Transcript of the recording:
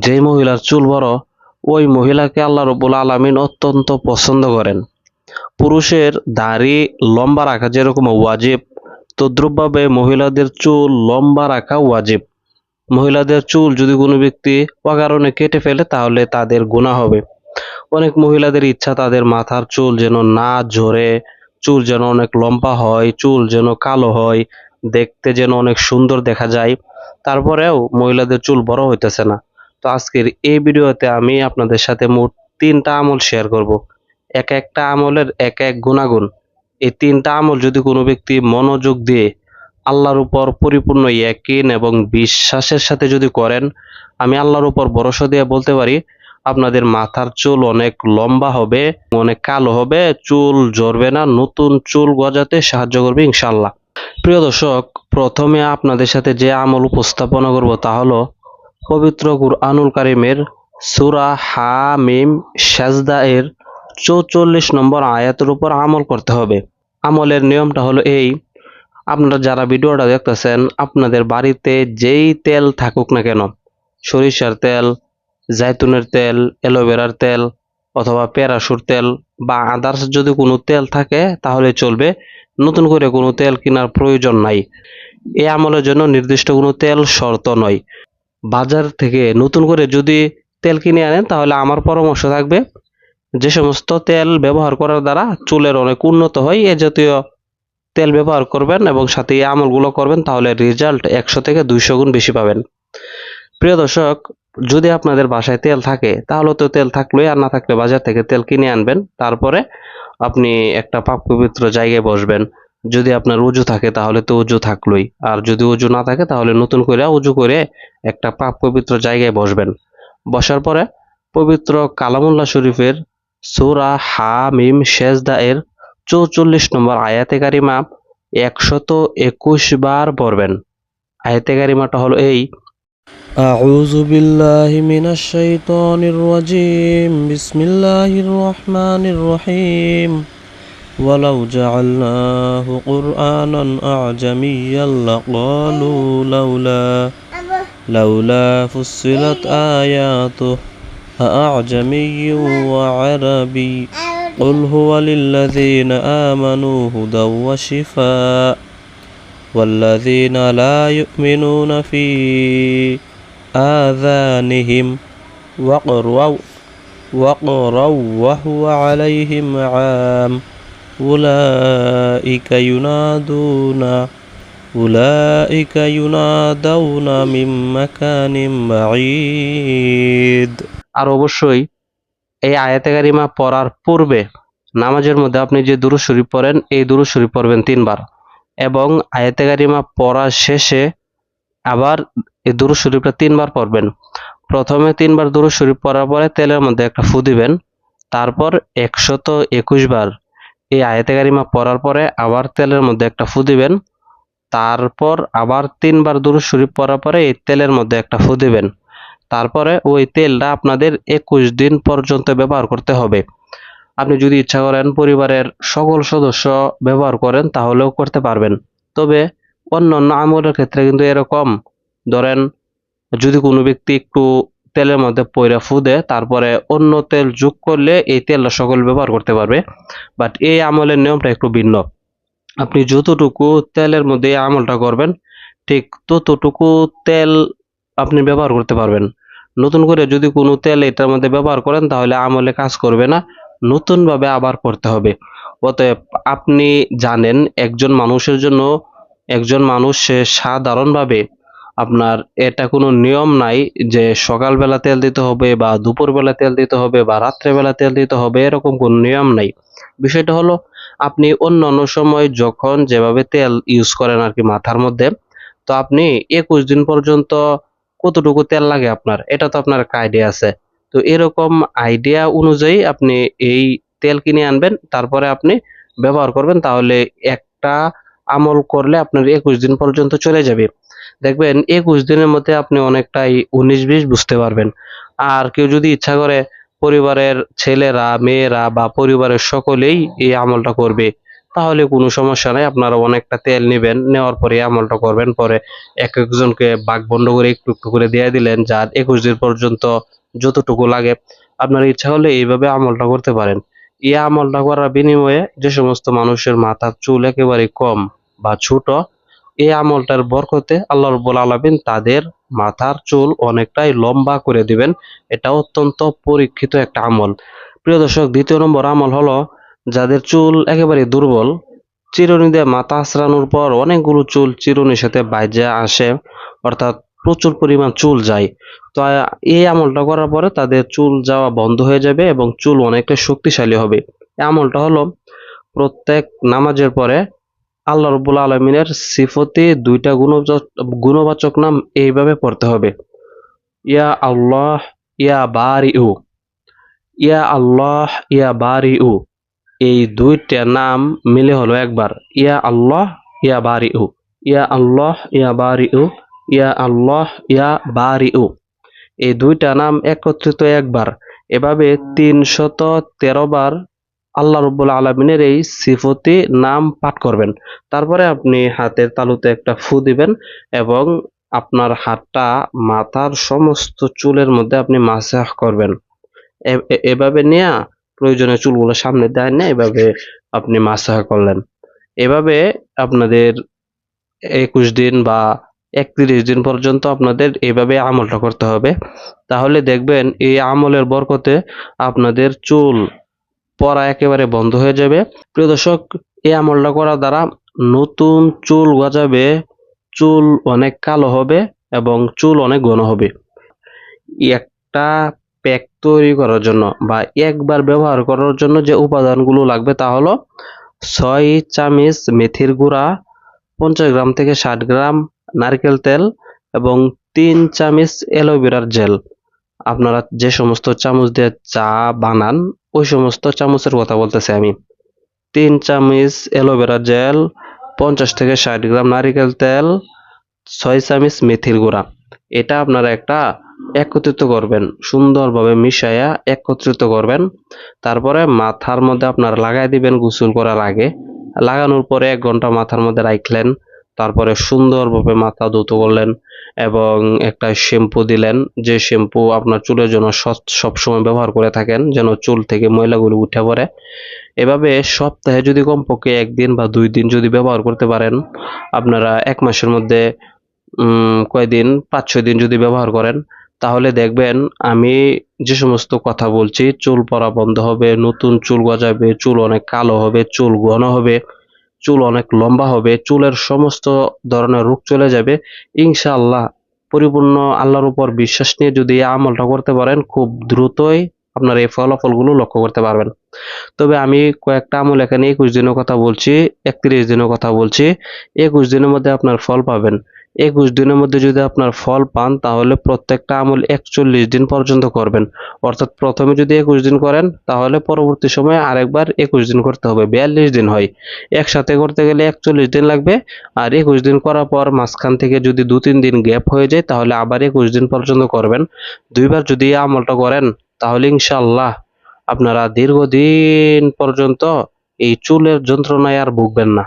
যে মহিলার চুল বড় ওই মহিলাকে আল্লাহ রাব্বুল আলামিন অত্যন্ত পছন্দ করেন। পুরুষের দাড়ি লম্বা রাখা যেরকম ওয়াজিব, তদ্রূপভাবে মহিলাদের চুল লম্বা রাখা ওয়াজিব। মহিলাদের চুল যদি কোনো ব্যক্তি অকারণে কেটে ফেলে তাহলে তাদের গুনাহ হবে। অনেক মহিলাদের ইচ্ছা তাদের মাথার চুল যেন না ঝরে, চুল যেন অনেক লম্বা হয়, চুল যেন কালো হয়, দেখতে যেন অনেক সুন্দর দেখা যায়। তারপরেও মহিলাদের চুল বড় হইতেছে না। তো আজকের এই ভিডিওতে আমি আপনাদের সাথে মোট ৩টা আমল শেয়ার করব। এক একটা আমলের এক এক গুণাগুণ। এই ৩টা আমল যদি কোনো ব্যক্তি মনোযোগ দিয়ে আল্লাহর উপর পরিপূর্ণ ইয়াকিন এবং বিশ্বাসের সাথে যদি করেন, আমি আল্লাহর উপর ভরসা দিয়ে বলতে পারি আপনাদের মাথার চুল অনেক লম্বা হবে, অনেক কালো হবে, চুল ঝরবে না, নতুন চুল গজাতে সাহায্য করবে ইনশাআল্লাহ। প্রিয় দর্শক, প্রথমে আপনাদের সাথে যে আমল উপস্থাপনা করব তা হলো পবিত্র কুরআনুল কারীমের সূরা হামিম সাজদা এর ৪৪ নম্বর আয়াতের উপর আমল করতে হবে। আমলের নিয়মটা হলো এই: আপনারা যারা ভিডিওটা দেখতেছেন, আপনাদের বাড়িতে যেই তেল থাকুক না কেন, সরিষার তেল, জাইতুনের তেল, অ্যালোভেরার তেল অথবা প্যারাশুট তেল বা আদার্স যদি কোনো তেল থাকে তাহলে চলবে। নতুন করে কোনো তেল কেনার প্রয়োজন নাই। এই আমলের জন্য নির্দিষ্ট কোনো তেল শর্ত নয়। বাজার থেকে নতুন করে যদি তেল কিনে আনেন তাহলে আমার পরামর্শ থাকবে যে সমস্ত তেল ব্যবহার করার দ্বারা চুলের অনেক উন্নত হয় এ জাতীয় তেল ব্যবহার করবেন এবং সাথে এই আমলগুলো করবেন, তাহলে রেজাল্ট ১০০ থেকে ২০০ গুণ বেশি পাবেন। প্রিয় দর্শক, যদি আপনাদের বাসায় তেল থাকে তাহলে তো তেল থাকলোই, আর না থাকলে বাজার থেকে তেল কিনে আনবেন। তারপরে আপনি একটা পাক পবিত্র জায়গায় বসবেন। যদি আপনার উজু থাকে তাহলে তো উজু থাকলোই, আর যদি উজু না থাকে তাহলে নতুন করে উজু করে একটা পাক পবিত্র জায়গায় বসবেন। বসার পরে পবিত্র কালামুল্লাহ শরীফের সূরা হামিম সেজদা এর ৪৪ নম্বর আয়াতে কারিমা ১২১ বার পড়বেন। আয়াতে কারিমাটা হলো এই: أعوذ بالله من الشيطان الرجيم بسم الله الرحمن الرحيم ولو جعلناه قرآنا أعجميا لقالوا لولا فصلت آياته أأعجمي وعربي قل هو للذين آمنوا هدى وشفاء والذين لا يؤمنون في آذانهم وقر وهو عليهم عام أولئك ينادون من مكان بعيد। আর অবশ্যই এই আয়াতে কারিমা পড়ার পূর্বে নামাজের মধ্যে আপনি যে দুরূদ শরীফ পড়েন এই দুরূদ শরীফ পড়বেন ৩ বার, এবং আয়াতে কারিমা পড়ার শেষে আবার এই দুরূদ শরীফটা ৩ বার পড়বেন। প্রথমে ৩ বার দুরূদ শরীফ পড়ার পরে তেলের মধ্যে একটা ফু দিবেন। তারপর ১২১ বার এই আয়াতে কারিমা পড়ার পরে আবার তেলের মধ্যে একটা ফু দিবেন। তারপর আবার ৩ বার দুরূদ শরীফ পড়ার পরে এই তেলের মধ্যে একটা ফু দিবেন। তারপরে ওই তেলটা আপনাদের ২১ দিন পর্যন্ত ব্যবহার করতে হবে। আপনি যদি ইচ্ছা করেন পরিবারের সকল সদস্য ব্যবহার করেন তাহলেও করতে পারবেন। তবে অন্যান্য আমলের ক্ষেত্রে কিন্তু এরকম, ধরেন যদি কোনো ব্যক্তি একটু তেলের মধ্যে পইরা ফু দেয় তারপরে অন্য তেল যোগ করলে এই তেলটা সকল ব্যবহার করতে পারবে। বাট এই আমলের নিয়মটা একটু ভিন্ন। আপনি যতটুকু তেলের মধ্যে এই আমলটা করবেন ঠিক ততটুকু তেল আপনি ব্যবহার করতে পারবেন। নতুন করে যদি কোনো তেল এটার মধ্যে ব্যবহার করেন তাহলে আমলে কাজ করবে না, নতুনভাবে আবার করতে হবে। অতএব আপনি জানেন একজন মানুষের জন্য, একজন মানুষ সে সাধারণভাবে আপনার এটা কোনো নিয়ম নাই যে সকালবেলা তেল দিতে হবে বা দুপুরবেলা তেল দিতে হবে বা রাত্রেবেলা তেল দিতে হবে, এরকম কোনো নিয়ম নাই। বিষয়টা হলো আপনি অন্যান্য সময় যখন যেভাবে তেল ইউজ করেন আর কি মাথার মধ্যে, তো আপনি ২১ দিন পর্যন্ত কতটুকু তেল লাগে আপনার এটা তো আপনার একটা আইডিয়া আছে। তো এরকম আইডিয়া অনুযায়ী আপনি এই তেল কিনে আনবেন, তারপরে আপনি ব্যবহার করবেন, তাহলে একটা আমল করলে আপনার ২১ দিন পর্যন্ত চলে যাবে। দেখবেন ২১ দিনের মধ্যে আপনি অনেকটাই ১৯-২০ বুঝতে পারবেন। আর কেউ যদি ইচ্ছা করে পরিবারের ছেলেরা, মেয়েরা বা পরিবারের সকলেই এই আমলটা করবে। তাহলে কোনো সমস্যা নাই। আপনারা অনেকটা তেল নেবেন, নেওয়ার পরে এই আমলটা করবেন। পরে এক একজনকে ভাগ বন্ড করে একটু একটু করে দিয়ে দিলেন, যার 21 দিন পর্যন্ত যতটুকু লাগে। আপনার ইচ্ছা হলে এইভাবে আমলটা করতে পারেন। এই আমলটা করার বিনিময়ে যে সমস্ত মানুষের মাথার চুল একেবারে কম বা ছোট, এই আমলটার বরকতে আল্লাহ রাব্বুল আলামিন তাদের মাথার চুল অনেকটাই লম্বা করে দিবেন। এটা অত্যন্ত পরীক্ষিত একটা আমল। প্রিয় দর্শক, দ্বিতীয় নম্বর আমল হলো, যাদের চুল একেবারে দুর্বল, চিরুনি দিয়ে মাথা আঁচড়ানোর পর অনেকগুলো চুল চিরুনির সাথে বাইজা আসে, অর্থাৎ প্রচুর পরিমাণ চুল যায়। তো এই আমলটা করার পরে তাদের চুল যাওয়া বন্ধ হয়ে যাবে এবং চুল অনেকটা শক্তিশালী হবে। এই আমলটা হলো প্রত্যেক নামাজের পরে আল্লাহ রাব্বুল আলামিনের সিফতে ২টা গুণবাচক নাম এইভাবে পড়তে হবে। ইয়া আল্লাহ, ইয়া বারিউ, ইয়া আল্লাহ, ইয়া বারিউ। এই ২টা নাম মিলে হলো একবার ইয়া আল্লাহ, ইয়া বারিউ, ইয়া আল্লাহ, ইয়া বারিউ, ইয়া আল্লাহ, ইয়া বারিউ। এই ২টা নাম একত্রিত একবার, এভাবে ৩১৩ বার আল্লাহ রাব্বুল আলামিনের এই সিফতি নাম পাঠ করবেন। তারপরে আপনি হাতের তালুতে একটা ফু দিবেন এবং আপনার হাতটা মাথার সমস্ত চুলের মধ্যে আপনি মাসাহ করবেন। এভাবে নিয়ে প্রয়োজনে চুলগুলো সামনে দিয়ে এনে এভাবে আপনি মাসাহ করলেন। এভাবে আপনাদের ২১ দিন বা ৩১ দিন পর্যন্ত আপনাদের এভাবে আমলটা করতে হবে। তাহলে দেখবেন এই আমলের বরকতে আপনাদের চুল পড়া একেবারে বন্ধ হয়ে যাবে। প্রিয় দর্শক, এই আমলটা করার দ্বারা নতুন চুল গজাবে, চুল অনেক কালো হবে এবং চুল অনেক ঘন হবে। একটা প্যাক তৈরি করার জন্য বা একবার ব্যবহার করার জন্য যে উপাদানগুলো লাগবে তা হলো ৬ চামচ মেথির গুঁড়া, ৫০ গ্রাম থেকে ৬০ গ্রাম নারকেল তেল এবং ৩ চামচ অ্যালোভেরার জেল। আপনারা যে সমস্ত চামচ দিয়ে চা বানান ওই সমস্ত চামচের কথা বলতেছি আমি। ৩ চামচ অ্যালোভেরা জেল, ৫০ থেকে ৬০ গ্রাম নারিকেল তেল, ৬ চামচ মেথির গুঁড়া। এটা আপনারা একটা একত্রিত করবেন, সুন্দরভাবে মিশাইয়া একত্রিত করবেন। তারপরে মাথার মধ্যে আপনারা লাগাই দিবেন গোসল করার আগে। লাগানোর পরে ১ ঘন্টা মাথার মধ্যে রাখলেন। তারপরে সুন্দরভাবে মাথা ধৌত করলেন এবং একটা শ্যাম্পু দিলেন, যে শ্যাম্পু আপনার চুলের জন্য সবসময় ব্যবহার করে থাকেন, যেন চুল থেকে ময়লাগুলো উঠে পড়ে। এভাবে সপ্তাহে যদি কমপক্ষে ১ দিন বা ২ দিন যদি ব্যবহার করতে পারেন, আপনারা ১ মাসের মধ্যে কয়দিন ৫-৬ দিন যদি ব্যবহার করেন, তাহলে দেখবেন আমি যে সমস্ত কথা বলছি, চুল পড়া বন্ধ হবে, নতুন চুল গজাবে, চুল অনেক কালো হবে, চুল ঘন হবে, চুল অনেক লম্বা হবে, চুলের সমস্ত ধরনের রোগ চলে যাবে ইনশাআল্লাহ। পরিপূর্ণ আল্লাহর উপর বিশ্বাস নিয়ে যদি এই আমলটা করতে পারেন, খুব দ্রুতই আপনার এই ফলাফলগুলো লক্ষ্য করতে পারবেন। তবে আমি কয়েকটা আমল এখানে ২১ দিনের কথা বলছি, ৩১ দিনের কথা বলছি। ২১ দিনের মধ্যে আপনার ফল পাবেন। ২১ দিনের মধ্যে যদি আপনার ফল পান, তাহলে প্রত্যেকটা আমল ৪১ দিন পর্যন্ত করবেন। অর্থাৎ প্রথমে যদি ২১ দিন করেন, তাহলে পরবর্তী সময়ে আরেকবার ২১ দিন করতে হবে, ৪২ দিন হয়। একসাথে করতে গেলে ৪১ দিন লাগবে। আর ২১ দিন করার পর মাঝখান থেকে যদি ২-৩ দিন গ্যাপ হয়ে যায়, তাহলে আবার ২১ দিন পর্যন্ত করবেন। ২ বার যদি এই আমলটা করেন, তাহলে ইনশাআল্লাহ আপনারা দীর্ঘদিন পর্যন্ত এই চুলের যন্ত্রণায় আর ভুগবেন না।